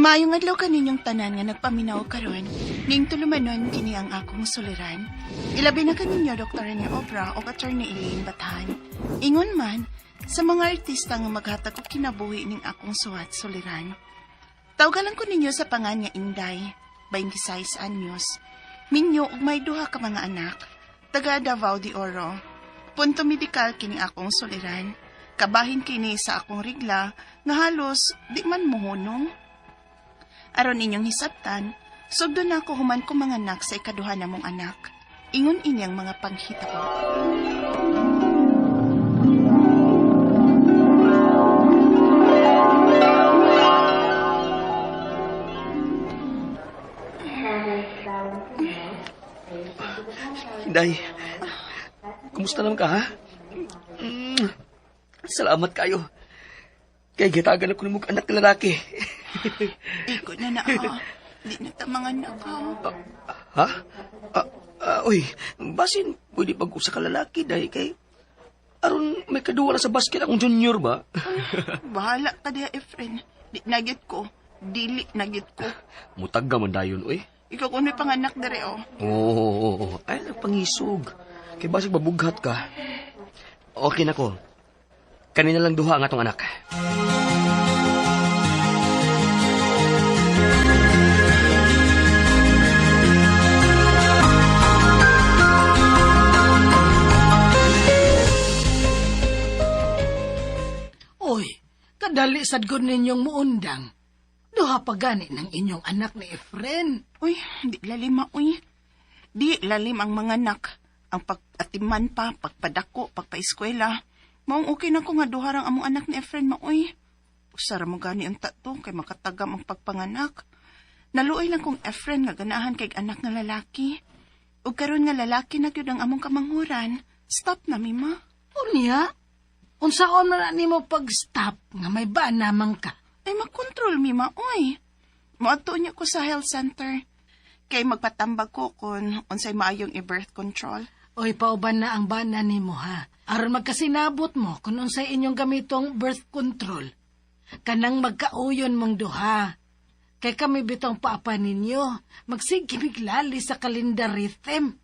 Maayong adlaw kaninyong tanan nga nagpaminaw karon, ning tulumanon kini ang akong suliran. Ilabi na kaninyo Dr. Rene Obra o Attorney Elaine Batan. Ingon man, sa mga artista nga maghatag og kinabuhi ning akong suwat suliran. Tawgalan ko ninyo sa pangan nga Inday, 26 anyos. Minyo ug may duha ka mga anak, taga Davao de Oro. Punto medikal kini akong suliran. Kabahin kini sa akong rigla nga halos di man mohonong. Aron inyong hisabtan, sugdo na ako human ko mga anak sa ikaduha na mong anak. Ingon inyang mga panghitabo. Hinday, kumusta naman ka, ha? Salamat kayo. Kaya gitagan ako ng mga anak na lalaki. Iko na ako. Di na tamangan ako. Ha? Uy, basin, pwede pag-usa ka lalaki dahil kay... Aron may kaduwala sa basket akong junior ba? Bahala ka diha, Efren. Di nagyot ko. Dili nagyot ko. Mutag man dayon, uy. Ikaw kung may panganak dere, oh. Oo, ay nagpangisog. Kay basig babughat ka. Okay na ko. Kanina lang duha ang atong anak. Oy, kadali sad gud ninyong muundang. Duha pa gani ng inyong anak ni Efren. Uy, di lalim, uy. Di lalim ang mga anak. Ang pag-atiman pa, pagpadako, pagpaeskwela. Maong okay na ko nga duharang among anak ni Efren, uy. Usara mo gani ang tato, kay makatagam ang pagpanganak. Naluoy lang kong Efren nga ganahan kay anak nga lalaki. Ug karon nga lalaki na gyud ang among kamanghuran. Stop na, Mima. Unya? Unsaon man nimo pag-stop nga may ba namang ka? Ay, makontrol, Mima, uy. Moadto niya ko sa health center. Kay magpatambag ko kung unsay maayong i-birth control. Oy, pauban na ang bana nimo ha. Aron magkasinabot mo kung unsay inyong gamitong birth control. Kanang magkauyon mong duha. Kay kami bitong paapa ninyo, magsigimiglali sa kalendar rhythm.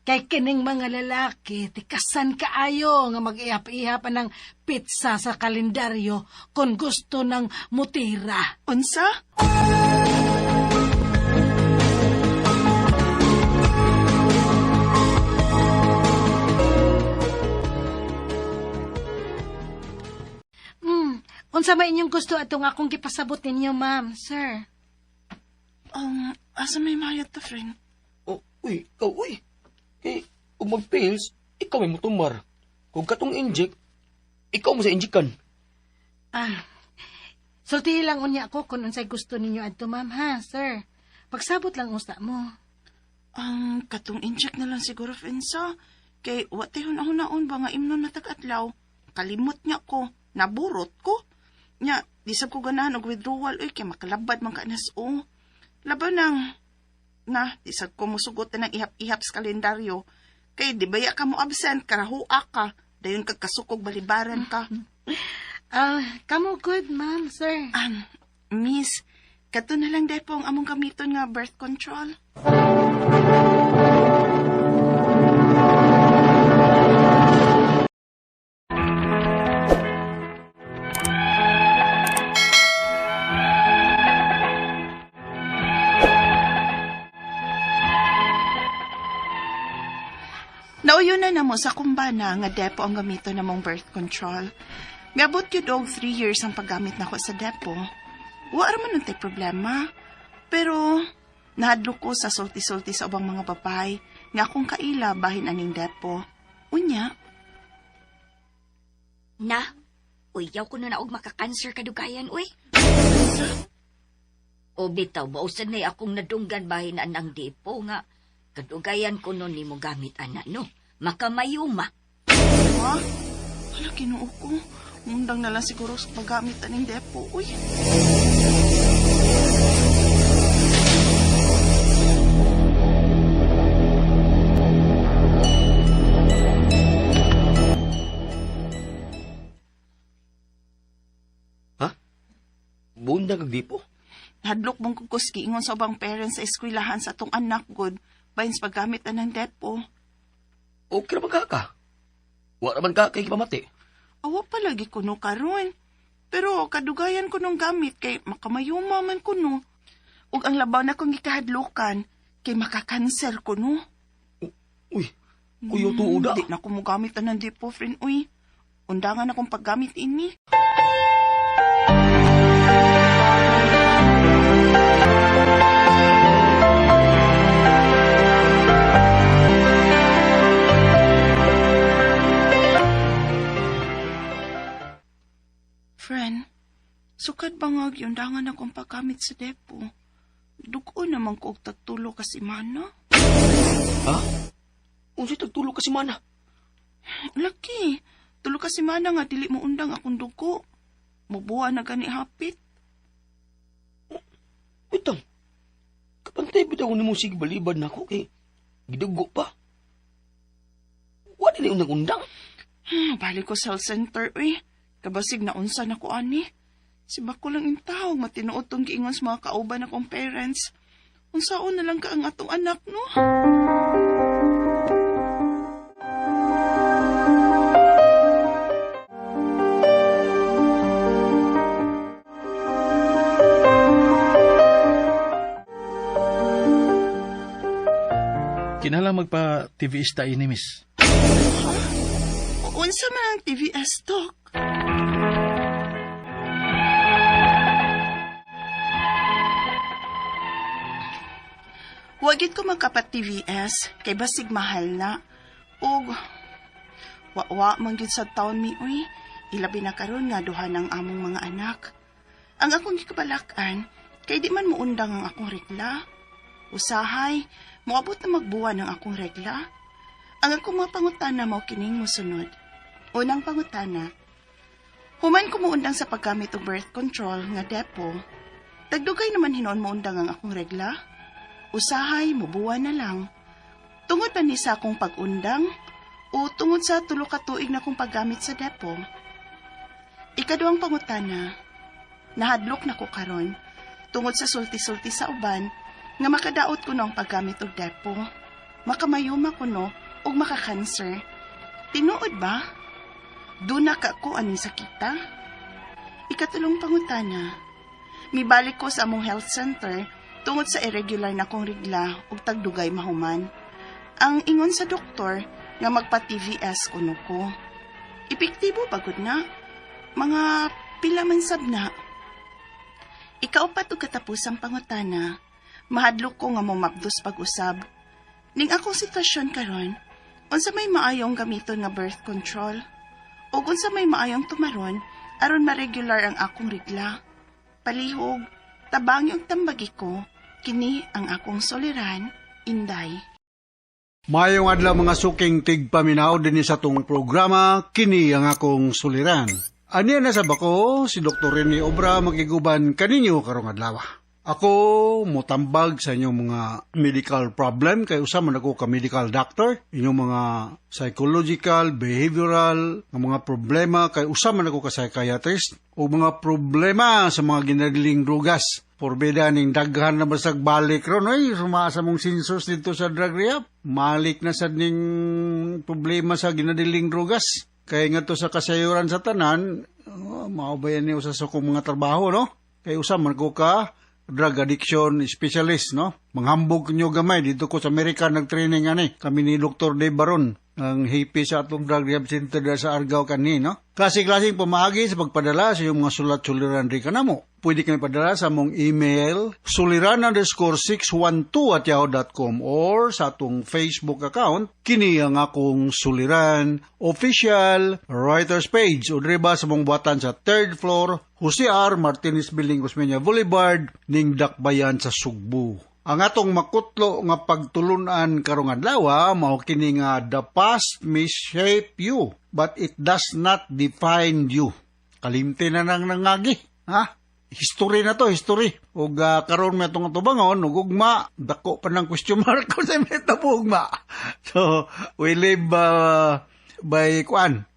Kay kining mga lalaki, tikasan kaayo nga mag-ihap-ihap ng pizza sa kalendaryo kung gusto ng mutira. Unsa? Unsa ba inyong gusto atong akong gipasabot ninyo, ma'am, sir? Asa may mayat to, friend? Oh, uy. Kay, kung mag-pills, ikaw may mutumar. Kung katong inject, ikaw mo sa injikan. Sulti lang unya ako kung unsay gusto ninyo adto, ma'am, ha, sir? Pagsabot lang usta mo. Katong inject na lang siguro, Fensa. Kay, watihon-ahonaon ba nga imnon na tag-atlaw? Kalimot niya ko, naburot ko. Nya, disab ko ganahan og withdrawal, kay makalabad man ka naso. Laban nang, disab ko musugot na ng ihap-ihap sa kalendaryo. Kay, di baya ka mo absent, karahua ka. Dayon kagkasukog balibaran ka. Kamo good, ma'am, sir. Miss, kato na lang dahil po ang among gamiton nga birth control. Nauyo na mo sa kumbana nga depo ang gamito na mong birth control. Miabot yun og 3 years ang paggamit nako sa depo. Wa man tay problema. Pero nahadlo ko sa sulti-sulti sa ubang mga babay nga akong kaila bahin aning depo. Unya. Na, uyaw ko na og makakanser kadugayan, uy. O bitaw, bausan na akong nadunggan bahin anang depo nga. Kadugayan ko nun ni mo gamit anak, no? Makamayuma. Ha? Wala kinuo ko. Mundang na lang siguro sa paggamit aning depo, uy. Bunda kag dipo? Hadlok mong kukuski ingon sa ubang parents sa eskwelahan sa atong anak good bahin sa paggamit na ng depo. Okay naman ka. Wa naman ka kay pamati. Awa pa lagi kuno karon. Pero kadugayan ko nung gamit kay makamayuma man kuno. Ug ang labaw na kong gikahadlukan kay makakanser kuno. Uy, kuyo tuuda. Di na ko mo gamit na ng depo, friend. Uy, undangan akong paggamit ini. Friend, sukad bangag undangan akong paggamit sa depo. Dugo naman ko og tagtulo kasi mana. Ha? Unsay tagtulo ka si mana? Laki, tulo kasi mana nga dili mo undang akong dugo. Mubuha na gani hapit. Itang, kapantay bitaw ni mo sige balibad na ako kay gidugo pa. Wa dili undang-undang. Balik ko sa health center, uy. Kabasig na unsa na ko ani. Si bako lang intawag matinuod tong giingon sa mga kauban akong parents. Unsaon na lang ka ang atong anak, no? Kinahanglan magpa-TVista ini, miss. Unsa man ang TVS talk? Wagit ko magkapat TVS, kay basig mahal na. Ug, wa man gyud sa taon mi, uy. Ilabi na karon nga duha ng among mga anak. Ang akong gikabalakan, kay di man muundang ang akong regla. Usahay, moabot na magbuwan ang akong regla. Ang akong mga pangutana mao kining mosunod. Unang pangutana, human ko muundang sa paggamit og birth control nga depo. Tagdugay naman hinoon muundang ang akong regla. Usahay, mubuwan na lang. Tungod ba ni sa akong pag-undang o tungod sa tulo ka tuig na kong paggamit sa depo? Ikaduhang pangutana, nahadlok na ko karon tungod sa sulti-sulti sa uban nga makadaot ko no ang paggamit og depo. Makamayuma ko no o makakanser. Tinuod ba? Duna ka ko aning sakita? Ikatulong pangutana, mibalik ko sa among health center tungod sa irregular na kong regla ug tagdugay mahuman. Ang ingon sa doktor nga magpa-TVS kuno ko. Epektibo pagod na. Mga pila man sab na. Ikaupat ug katapusang pangutana, mahadlok ko nga momapdos pag-usab. Ning akong sitwasyon karon, unsa may maayong gamiton nga birth control? Ug unsa may maayong tumaron aron ma-regular ang akong regla? Palihog, tabang yung tambagi ko, kini ang akong soliran, Inday. Mayong adlaw mga suking tigpaminaw din sa tong programa, kini ang akong suliran. Aniya na sab ako, si Dr. Rene Obra magiguban kaninyo karong adlaw. Ako motambag sa inyong mga medical problem kay usa man ako ka medical doctor. Inyong mga psychological, behavioral, nga mga problema kay usa man ako ka psychiatrist o mga problema sa mga ginadiling drugas. Porbeda ning daghan na basag balik ron oy sumasa mong sinsos dito sa drug rehab. Malik na sad ning problema sa ginadiling drugas. Kay nga to sa kasayuran sa tanan, mao ba yan ni usa sa kong mga trabaho no? Kay usa man ko ka drug addiction specialist, no? Manghambog nyo gamay. Dito ko sa Amerika nag-training ani. Kami ni Dr. Dave Baron, ang hippie sa atong drug rehab center sa Argao kani, no? Klase-klaseng pamaagi sa pagpadala sa iyong mga sulat-suliran rin ka na mo. Pwede kami padala sa mong email, suliran_612@yahoo.com or sa atong Facebook account, kini ang akong suliran, official, writer's page, o driba sa mong buhatan sa 3rd floor, Jose R. Martinez Building, Cosmeña Boulevard, ning Dakbayan sa Sugbo. Ang atong makutlo nga pagtulunan karong adlaw mao kini nga the past may shape you but it does not define you. Kalimti na nang nangagi, ha? History na to, history. Ug karon may atong tubangon ug ugma dako pa ng question mark ko sa meta ugma. So we live by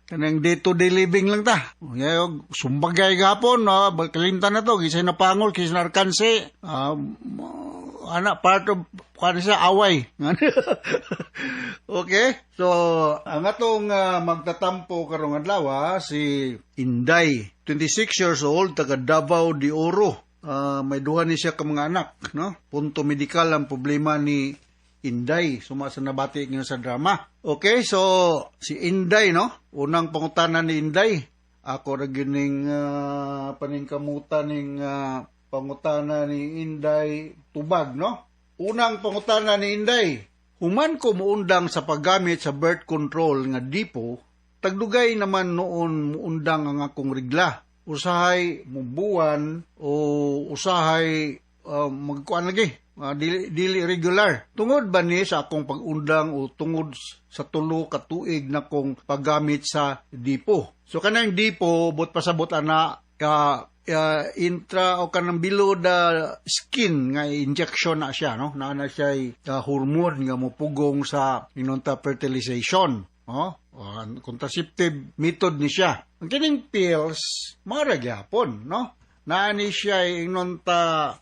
Kanang day-to-day living lang ta. Ngayon, sumbagay gapon, kalimtan na to, kisay na pangol, kisay na arkanse, part of, siya, away. Okay? So, ang atong magtatampo karong adlaw, si Inday, 26 years old, taga Davao de Oro. May duha ni siya ka mga anak, no? Punto medikal ang problema ni Inday, sumasa nabati ngayon sa drama. Okay, so si Inday, no? Unang pangutanan ni Inday. Ako ra gining paningkamutan ning pangutana ni Inday tubag, no? Unang pangutana ni Inday. Human ko muundang sa paggamit sa birth control nga dipo, tagdugay naman noon muundang ang akong regla. Usahay mubuan o usahay magkuan lagi. Dili regular. Tungod ba ni sa akong pag-undang o tungod sa tulo ka tuig na kong paggamit sa dipo. So kanang dipo, bot pasabot ana intra o kanang below the skin nga injection na siya, no? Na siya hormone nga mopugong sa inunta fertilization. Contraceptive method ni siya. Ang kining pills, mara gyapon, no? Naani siya inunta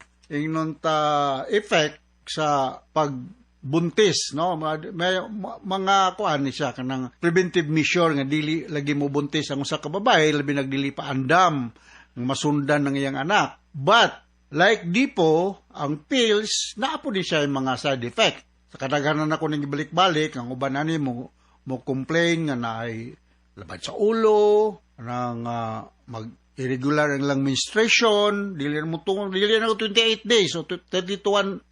effect sa pagbuntis, no? May mga kuan ni siya kanang preventive measure nga dili lagi mo buntis ang usa ka babae, labi nagdili pa andam masundan ng iyang anak. But like dipo, ang pills naapo ni siya yung mga side effect. Sa kadaghanan ako ning ibalik-balik ang uban ani mo complain nga naay labad sa ulo, nang irregular ang lang menstruation, dili na 28 days o 31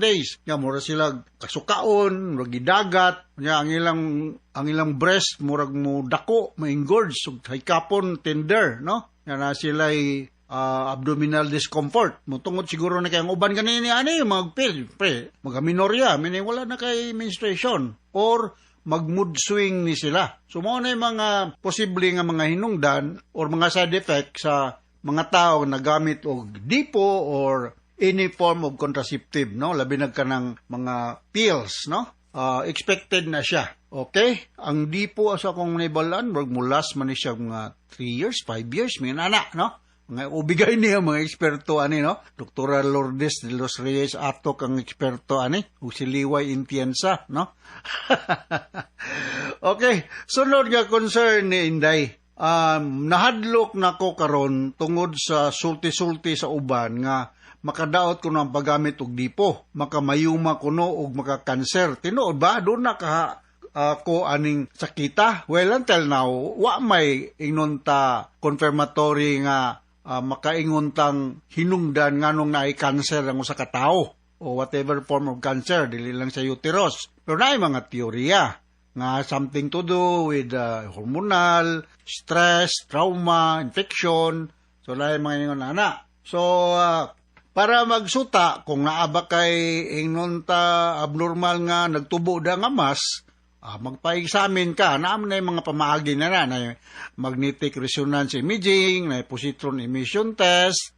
days. Nga mura sila kasukaon, mura gidagat, nga ang ilang breast murag mo dako, ma-engorge, so hikapon tender, no? Nga na sila abdominal discomfort. Mutungod siguro na kayang uban ganini ani magpil, magaminorya, meaning wala na kay menstruation or mag-mood swing ni sila. So, mao na yung mga posible nga mga hinungdan or mga side effects sa mga tao na gamit og dipo or any form of contraceptive, no? Labi na ka ng mga pills, no? Expected na siya. Okay? Ang dipo sa akong naibalan, mulas man ni siya mga 3 years, 5 years, may anak, no? Mga ubigay niya mga eksperto ani, no? Dr. Lourdes de los Reyes Atok ang eksperto ani, o si Liway Intienza, no? Okay, sunod nga concern ni Inday. Nahadlok na ko karon tungod sa sulti-sulti sa uban nga makadaot ko ng paggamit og dipo, makamayuma kuno og makakanser. Tinuod ba? Doon na ko aning sakita. Well, until now, wa may inunta confirmatory nga makaingon tang hinungdan nganong naay cancer ang usa ka tawo o whatever form of cancer, dili lang sa uterus. Pero naay mga teorya nga something to do with hormonal, stress, trauma, infection. So naay mga ingon ana. So para magsuta kung naaba kay inunta abnormal nga nagtubo da nga mas, magpa-examine ka, naman na yung mga pamaagi na magnetic resonance imaging, na positron emission test,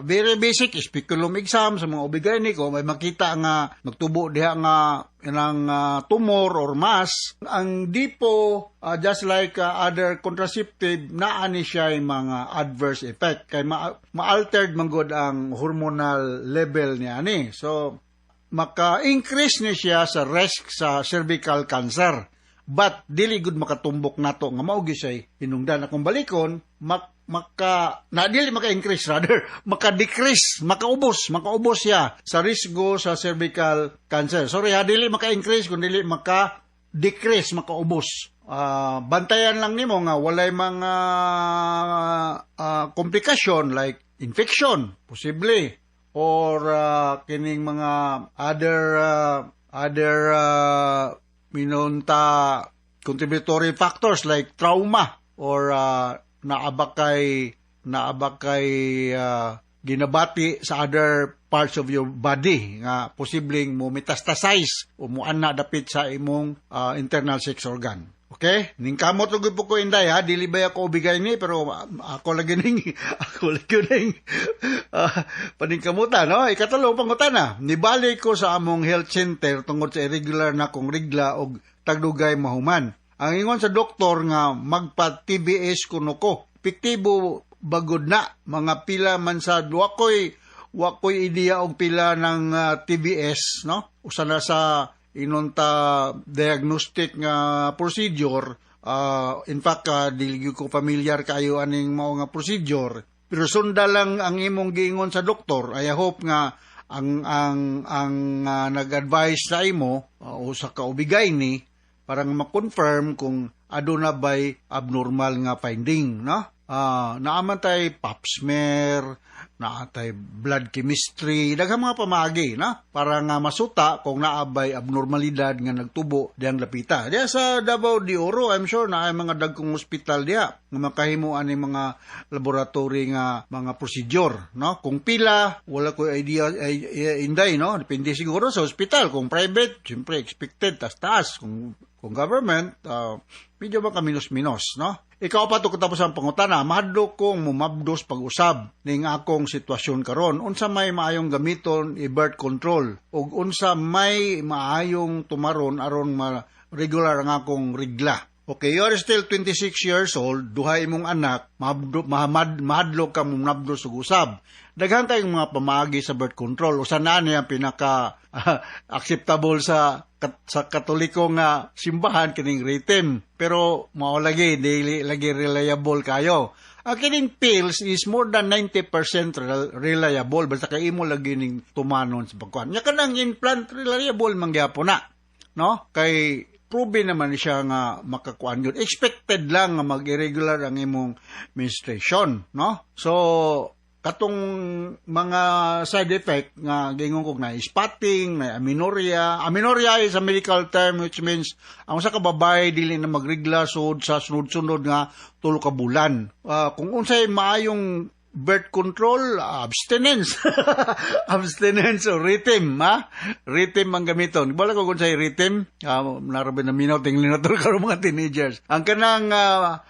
very basic, speculum exam sa mga obigayni ko, may makita nga magtubo diha nga ng tumor or mass. Ang dipo, just like other contraceptive, naani siya yung mga adverse effect, kay ma-altered man gud ang hormonal level niya ani. So, maka-increase niya siya sa risk sa cervical cancer. But, dili gud makatumbok nato nga mao gyud siya hinungdan. Akong balikon, dili maka-increase rather, maka-decrease, makaubos siya sa risgo sa cervical cancer. Sorry dili maka-increase, kundi maka-decrease, makaubos. Bantayan lang nimo nga walay mga komplikasyon like infection, posible, or kining mga other minunta contributory factors like trauma or naabakay ginabati sa other parts of your body nga posibleng mo metastasize o mo ana dapit sa imong internal sex organ. Okay? Ningkamot lugod po ko Inday ha, dili ba ako ubigay ni pero ako lagi ning paningkamutan, no? Ikatalo pangutana. Nibalik ko sa among health center tungod sa irregular na kong regla og tagdugay mahuman. Ang ingon sa doktor nga magpa-TBS kuno ko. Epektibo bagod na mga pila man sa wakoy ideya og pila ng TBS, no? Usa na sa inunta diagnostic nga procedure. In fact, dili ko familiar kayo aning mao nga procedure. Pero sunda lang ang imong giingon sa doktor. I hope nga ang nag-advise sa imo o sa kaubigay ni para ma-confirm kung aduna ba'y abnormal nga finding, no? Naaman tay pap smear, naatay blood chemistry, daghang mga pamagi, na? Para nga masuta kung naabay abnormalidad nga nagtubo diyang lapita. Diya sa Davao de Oro, I'm sure na ay mga dagkong hospital diya nga makahimuan ni mga laboratory nga mga procedure, no? Kung pila, wala ko idea inday, no? Depende siguro sa hospital. Kung private, siyempre expected taas. Kung government, medyo baka minus-minus, no? Ikaw pa to katapos ang pangutana, mahadlo kong mumabdos pag-usab ning akong sitwasyon karon. Unsa may maayong gamiton i-birth control ug unsa may maayong tumaron aron regular ang akong regla. Okay, you are still 26 years old, duha imong anak, mahadlo ka mumabdos ug usab. Daghan tayong mga pamagi sa birth control. Usa na niya pinaka acceptable sa Katoliko nga simbahan kining Ritem. Pero mao lagi dili lagi reliable kayo. Ang kining pills is more than 90% reliable basta kay imo lagi ning tumanon sa pagkuan. Nya kanang implant reliable man gyapon na. No? Kay proven naman siya nga makakuan yun. Expected lang nga mag-irregular ang imong menstruation, no? So katong mga side effect nga gingon ko na spotting, na amenorrhea. Amenorrhea is a medical term which means ang usa ka babae dili na magregla sud sa sunod-sunod nga 3 ka bulan. Kung unsay maayong birth control, abstinence. Abstinence o Ritem, ha? Ritem ang gamiton. Bala ko kung sa'y Ritem, narabi na minaw, tingin na ito karon mga teenagers. Ang kanang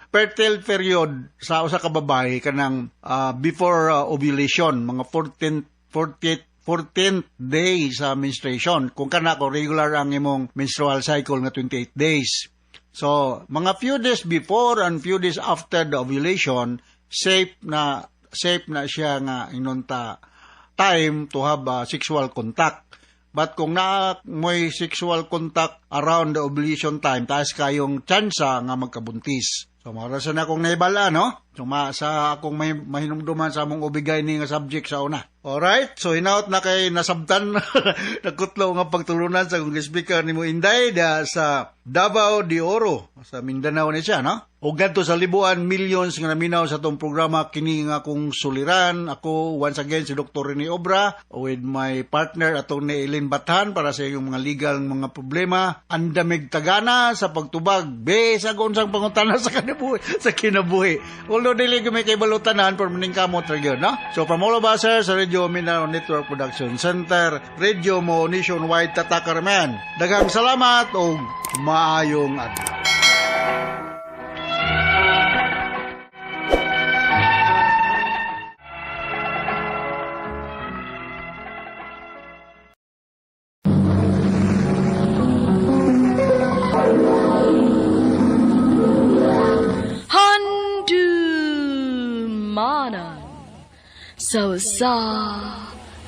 fertile period sa usa ka babae, kanang before ovulation, mga 14th day sa menstruation. Kung kana ko regular ang imong menstrual cycle nga 28 days. So, mga few days before and few days after the ovulation, safe na siya nga inunta time to have sexual contact. But kung mo'y sexual contact around the ovulation time, taas kayong tsansa nga magkabuntis. So, marasan akong naibala, no? So, sa akong mahinumduman sa among ubigay ni nga subject sa una. Alright, so hinaut na kay nasabtan, nagkutlo nga pagtulunan sa kong speaker ni mo Inday sa Davao de Oro, sa Mindanao ni siya, no? O ganto sa libuan, millions nga naminaw sa itong programa, kini nga kong suliran. Ako, once again, si Dr. Rene Obra, with my partner, atong ni Eileen Bathan, para sa iyong mga legal mga problema. Andamig tagana sa pagtubag, sa gonsang pangutana sa kinabuhi. Although, dili ko may kaibalutanan, pero maning kamot rin, no? So, from all of us, sir, sa Radio Mindanao Network Production Center, Radio Mo Nationwide Tatakarman. Daghang salamat o maayong adlaw. So sa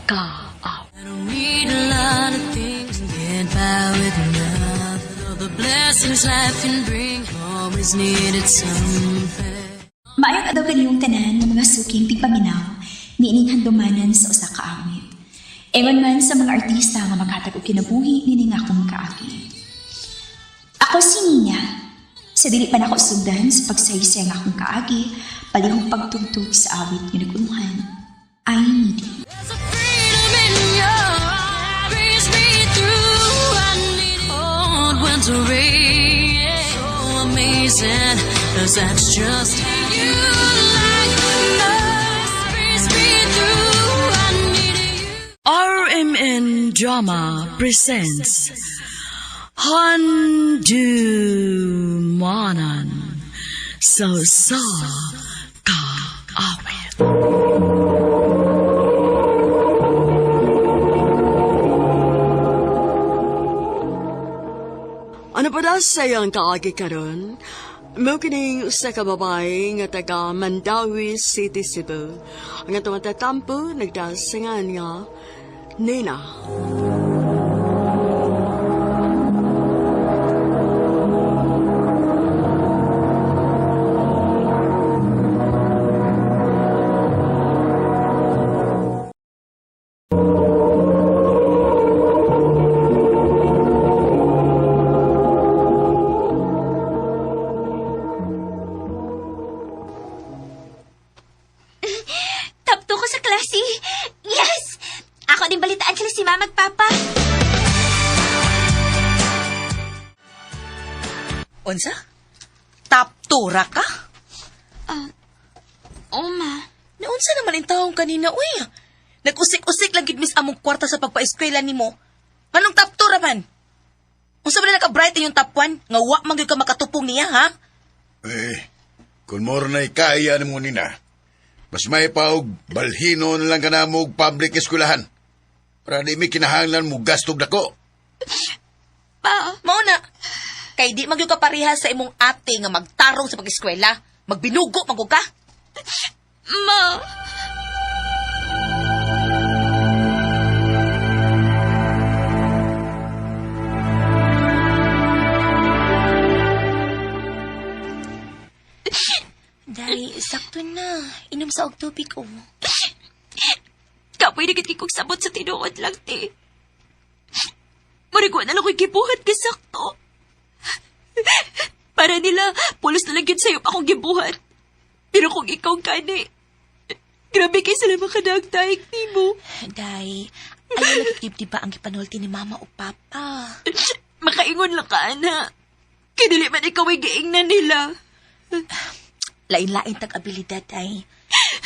ka out. I don't need a lot of things to get by with love. All the blessings life can bring, always needed something. Maayong adaw kaniyong tanan ng mga suking tigpaminaw, niining handumanan sa usa ka awit. Ewan man sa mga artista nga maghatag og kinabuhi nining akong kaagi. Ako si Nina. Sa dili pa nako sugdan sa pagsaysay nga akong kaagi, palihong pagtugtog sa awit nga nag-umuhan. I need you. There's a freedom in your eyes, breeze me through. I need cold winter rain, so amazing, 'cause that's just you like us, breeze me through. I need you. RMN Drama presents Handumanan So Sa Ka Awit. Ano pa daw sayang kaagi karon? Mao kining usa ka babae nga taga Mandawi City, Cebu. Ang atong matatampo nagdasangan nga Nina. Top 2 ko sa klase. Yes! Ako din balitaan sila si mama at papa. Unsa? Taptura ka? Oma. Naunsa naman ang taong kanina, uy. Nag-usik-usik lang gid mis among kwarta sa pagpa-eskwela nimo. Anong taptura man? Unsa man na naka-bright yung top 1? Nga wa man gyud ka makatupong niya, ha? Kung moro na ikaya ni mo nina, mas may paog balhino na lang ka na mo public eskwelahan. Para di mi kinahanglan mo gastog dako. Mao na. Kay di magyud ka pareha sa imong ate nga magtarong sa pag-eskwela. Magbinugo magug ka. Ma. Day, sakto na. Inom sa og tubig o. Kapoy na kit kong sabot sa tinuod lang, te. Marigwa na lang ko'y gibuhat kasakto. Para nila, pulos na lang yun sa'yo akong gibuhat. Pero kung ikaw gani, grabe kayo sila makadagdaig ni mo. Day, ayaw nagtibdi ba ang ipanulti ni mama o papa? Makaingon lang ka, ana. Kinili man ikaw ay giingnan nila. Lain-lain tag-abilidad ay.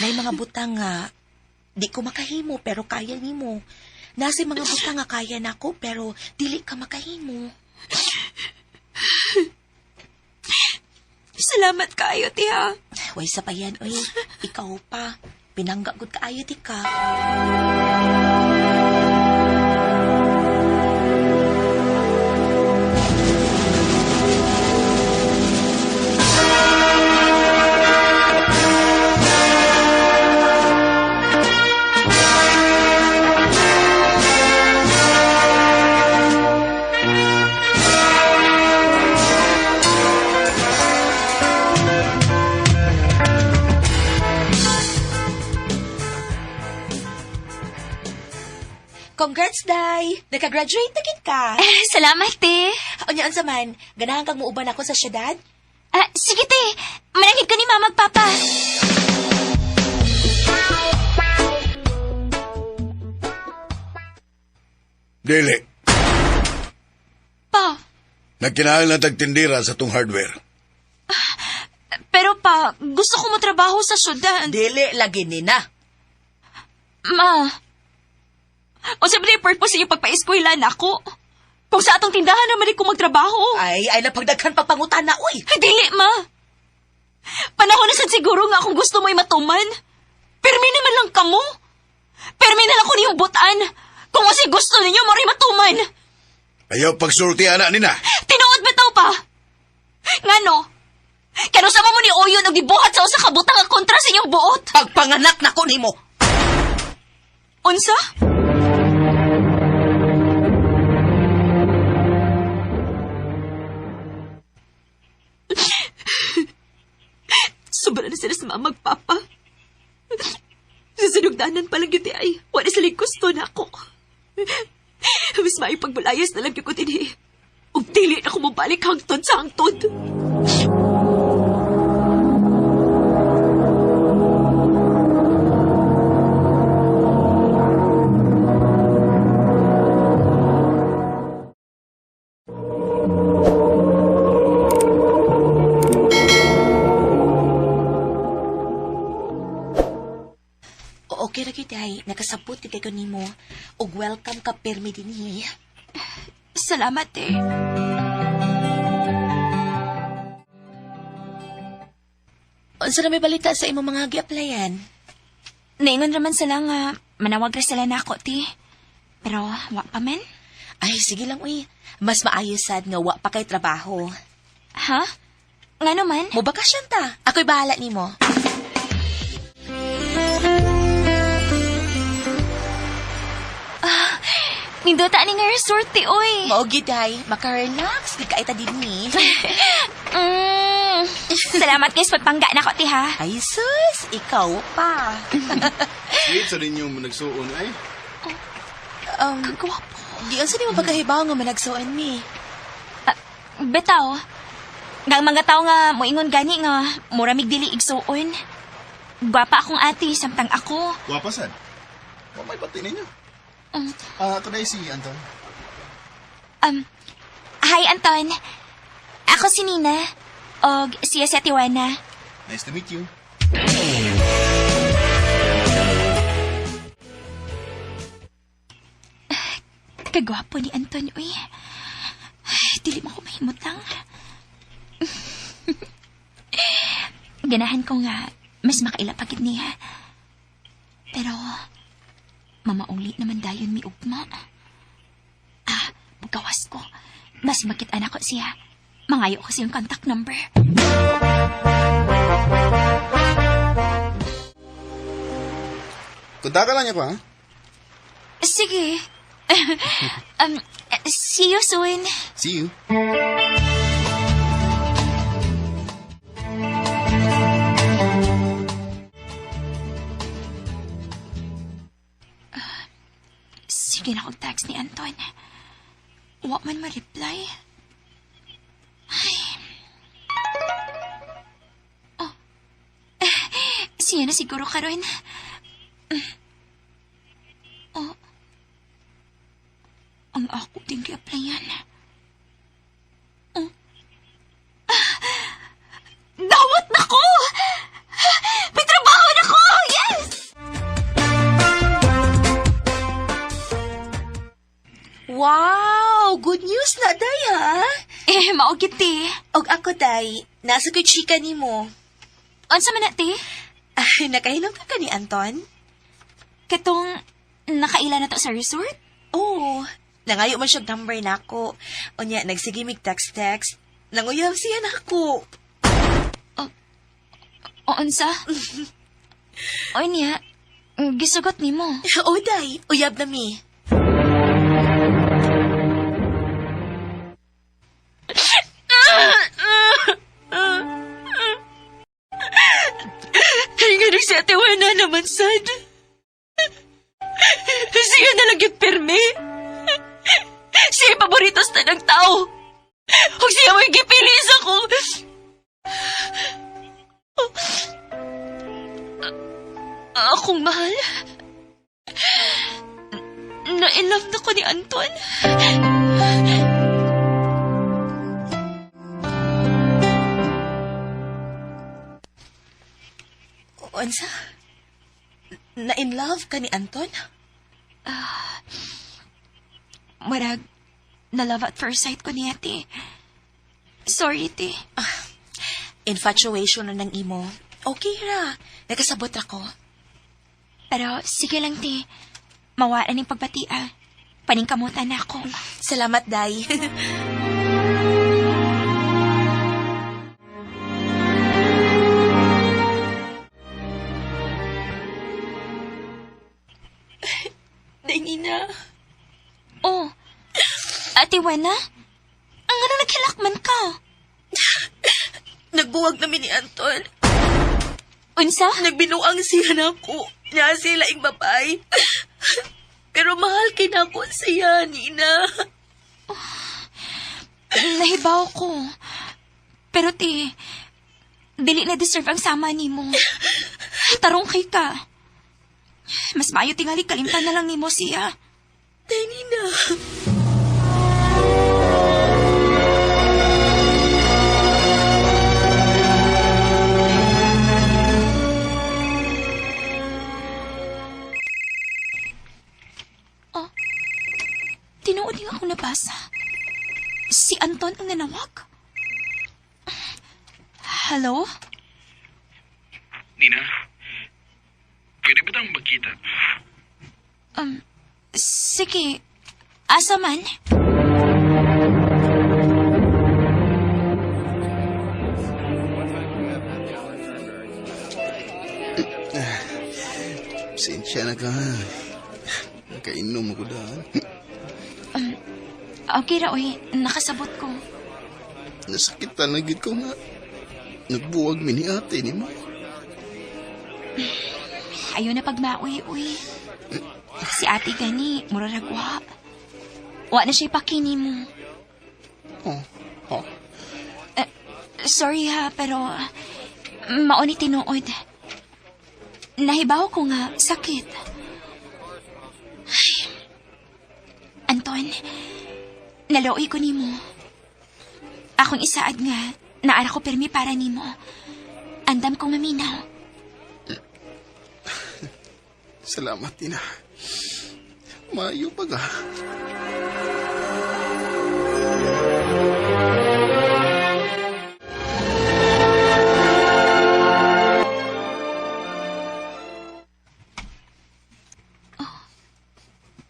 May mga butang nga, di ko makahimo pero kaya nimo. Nasi mga butang nga kaya nako pero dili ka makahimo. Salamat kayo, tiha. Way sa pa yan, oy. Ikaw pa. Pinanggagod ka ayo, di ka. Congrats, Day! Naka-graduate na gid ka. Salamat, te. O niyan sa man, ganahan kang muuban ako sa syudad? Sige, te. Manangin ka ni mama at papa. Dili, Pa, nagkinahanglan tagtindira sa tong hardware. pero pa, gusto ko mo trabaho sa syudad. Dili lagi nina. Ma, o siyempre yung purpose niyo pagpa-eskwela na ako. Kung sa atong tindahan naman ko magtrabaho. Ay napagdaghan pa pangutana, uy! Dili, ma. Panahon na sad siguro nga kung gusto mo'y matuman. Permi naman lang kamo. Permi na lang ko niyong butan. Kung kasi gusto ninyo mo rin matuman. Ayaw pagsulti ana nina. Tinuod ba tao pa? Ngano? Kano sama mo ni Oyon og gibuhat sa usa ka butang nga kontra sa inyong buot? Pagpanganak na ko nimo. Unsa? Sobra na sila sa mama magpapa. Sa sinugdanan palang yun ay, wala silang gusto na ako. Mas may pagbulayas na lang yung ko din. Ug dili na ako mabalik hangtod sa hangtod. Okay ra gyud ay nakasabot di kay nimo ug welcome ka permi dinhi. Salamat eh. Unsa na may balita sa imong mga gi-applyan? Naingon raman sila nga manawag ra sila na ako, ti. Pero wa pa man. Ay, sige lang, uy. Mas maayos sad nga wa pa kay trabaho. Ha? Nga naman? Mo bakasyon ta. Ako'y bahala nimo. Nindota ni nga resort, ti, oy. Maogi, day. Maka-relax. Di ka ita din ni. Salamat guys, pagpangga na ko, ti, ha? Ay, sus. Ikaw pa. Sweet sa rin yung nagsuon ay. Kagwapo. Di ang sini mo pagkahibaw nga managsuan mi. Betaw. Gang mga tao nga, moingon gani nga, muramig dili igsuon. Gwapa akong ate, samtang ako. Wapasan. Mamay pati ninyo. Ako na si Anton. Hi, Anton. Ako si Nina. O siya si Atiwana. Nice to meet you. Kagwapo ni Anton, uy. Dili mo ko mahimot lang. Ganahan ko nga, mas makailapagid niya. Pero, mamauli naman dayon mi ugma. Magawas ko. Mas makit anak ko siya. Mangayo ko siyang contact number. Kunta ka lang niya pa, ha? Sige. See you soon. See you. Sige na kong text ni Anton. Wa man ma-reply. Ay. Oh. Siya na siguro karon. Oh. Ang ako din i-applyan. Oh. Dawat na ko! May trabaho na ko! Yes! Wow! Good news na, day, ha? Maugit, ti. Og ako, day. Nasa ko'y chika ni mo. Unsa man na, ti? Nakahinom ka ni Anton? Katong nakaila na to sa resort? Oo. Nangayo man siyang number na ako. O niya, nagsigimig text-text. Nanguyaw siya na ako. O unsa? O niya, gisugot ni mo. O, day. Uyab na mi. Nga si Ate Wana naman, sad. Siya na lang yung perme. Siya paboritos na ng tao. Huwag siya may gipilis ako. Akong mahal. Na-in-love na ko ni Anton. Ansa? Na-in-love ka ni Anton? Marag, na-love at first sight ko ni ate. Sorry, te. Infatuation na ng imo. Okay ra. Nagkasabot ako. Pero sige lang, te. Mawala ng pagbatia. Paningkamutan na ako. Salamat, Day. Nina. Oh, Ate Wana? Ang ano naghilakman ka? Nagbuwag namin ni Anton. Unsa? Nagbinuang siya na ako. Niya sila ing babae. Pero mahal kinako siya, Nina. Nahibaw ko. Pero ti, dili na deserve ang sama ni mo. Tarong kay ka. Mas maayo tingali kalimtan na lang ni mo siya. Nina. Oh, tinuod din ako nabasa. Si Anton ang nanawag. Hello? Nina, pwede ba tayong magkita? Sige. Asa man? Pasensya na ka. Nakainom ako daan. Okay ra, oy. Nakasabot ko. Nasakitan na gid ko nga. Nagbuwag mi ni ate ni mo. Ayaw na pagmaoy, uy. Si ate gani, muraragwa. Wa na siya pakini mo. Oh. Sorry ha, pero mauni tinuod. Nahibaw ko nga sakit. Ay. Anton, nalooy ko nimo. Akong isaad nga, naara ko permi para nimo. Andam kong maminaw. Salamat, Tina. Maayo pa ka.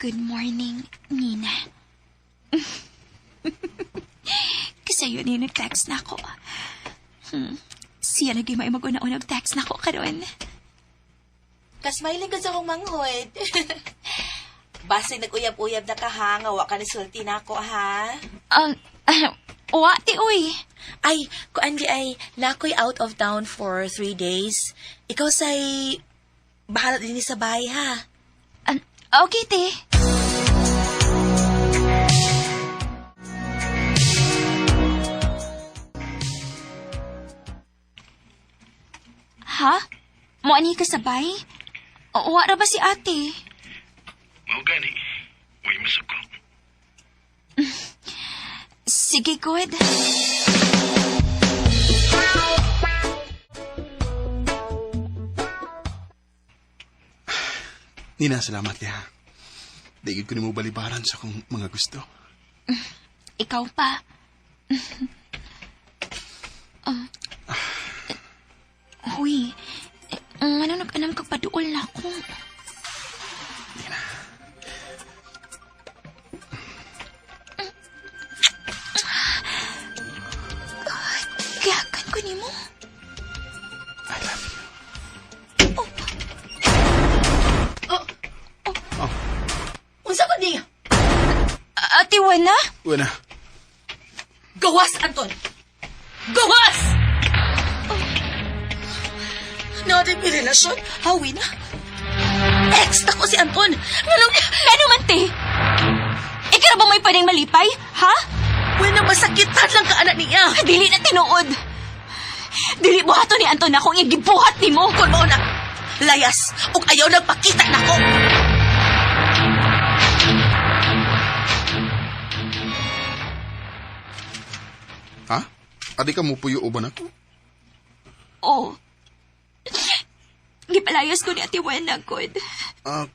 Good morning, Nina. Kasi yun yung nag-text na ako. Siya lagi may mag-una-una nag-text na ako karon. Kasmailing ka sa akong manghod. Basig nag-uyab-uyab na ka ha, nga wa ka nisulti na ako ha. Wati, uy. Ay, kuan di ay, nakoy out of town for 3 days. Ikaw say, bahala din sa bahay ha. Okay, te. Ha? Mo ani ka sabay? Wara ba si ate? Mao gani. Way masuko. Sige, good. Nina, salamat ya. Digid ko ni mo balibaran sa akong mga gusto. Ikaw pa. Huy, ano nag-anam ka pa duol na ako? Kayakan ko ni mo. I love you. Unsa ko niya? Ate Wena? Wala. Gawas, Anton! Gawas! Natin may relasyon, hawi na. Ex na ko si Anton. Ano man, te? Ikaw ba may pwedeng malipay? Ha? Wala masakitan lang ka anak niya. Dili na tinuod. Dili buhato ni Anton akong igibuhat ni mo. Kung mo na, layas, ug ayaw nagpakita na ko. Ha? Adi ka mo puyo uban ako? Oo. Gipalayas ko ni Ate Wena, good.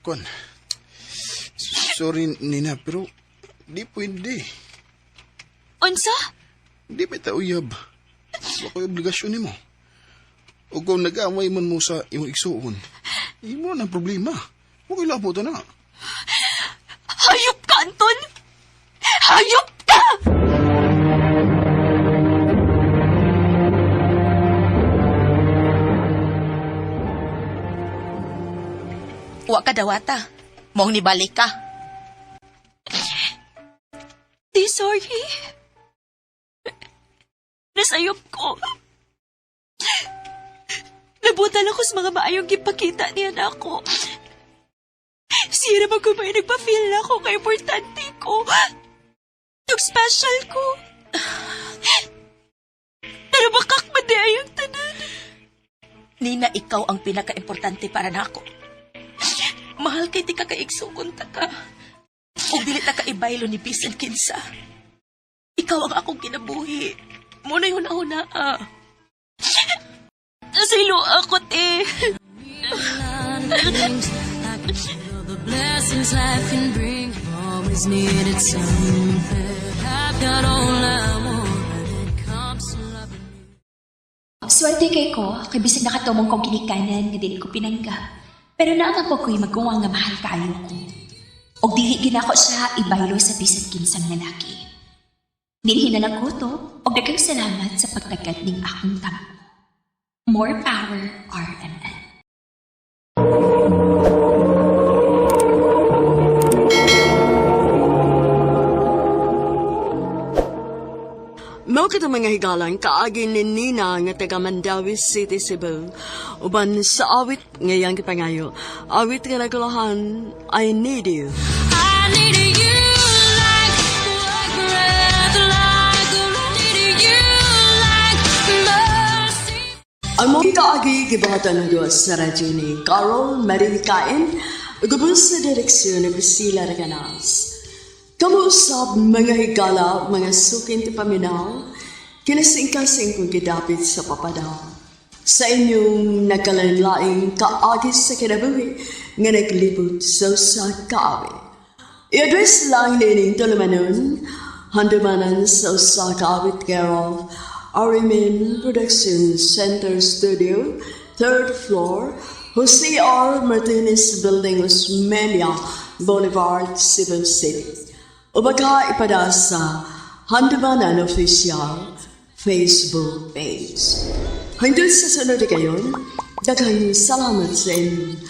Kon. Sorry, Nina, pero di pwede. Unsa? Di ba ita uyab? Bakoy obligasyon ni mo. O kung nag-away man mo sa iyong igsuon, imo na problema. Okay lang po ito na. Hayop ka, Anton! Hayop ka! Wa ka dawata. Mong nibalik ka. Di sorry. Nasayop ko. Nabutan ako sa mga maayong gipakita niya na ako. Siya naman kung may nagpa-feel na ako kay importante ko. Yung special ko. Pero bakak ba di ayong tanan? Nina, ikaw ang pinaka-importante para na ako. Mahal kay ti ka kaigsugon ta ka. Kung dili ta kaibaylo ni bisan kinsa. Ikaw ang akong kinabuhi. Muna yun ako na Silo ako, te. The blessings life can bring, always needed something. I've got all I want when it comes to loving you. Swerte kay ko, kay bisag nakatumong kong kinikanan nga dili ko pinanggap. Pero naamang po ko'y magkuwang nga mahal kayo ko. Og dili ginako siya ibaylo sa bisan kinsang lalaki. Dinhi na nagkuto og daghang salamat sa pagtagad ning akong tampo. More power, RMN. Mao kita mga higalang kaagi ni Nina nga taga Mandawi City, Cebu. Uban sa awit ngayang kipangayo. Awit nga nagulahan, I Need You. I need you like breath, like need you like mercy. Ang mga kaagi gibatan ng Diyos sa radyo ni Carol Marikain, ugubos sa direksyon ni Priscilla Raganas. Kamuusap mga higala, mga sukin ti paminaw, kinasing-kasing kong kidapit sa papadaw. Sa inyong nagkalanlaing kaagis sa kinabuhi, nga naglibot sa kaawi. I-address lang nining tulumanon, handumanan sa kaawit care of Arimin Production Center Studio, 3rd floor, Jose R. Martinez Building, Osmeña Boulevard, Cebu City. Ubaga ipada sa Handumanan Official Facebook page. Hanggang sa sunod kayon, daghang salamat sa inyong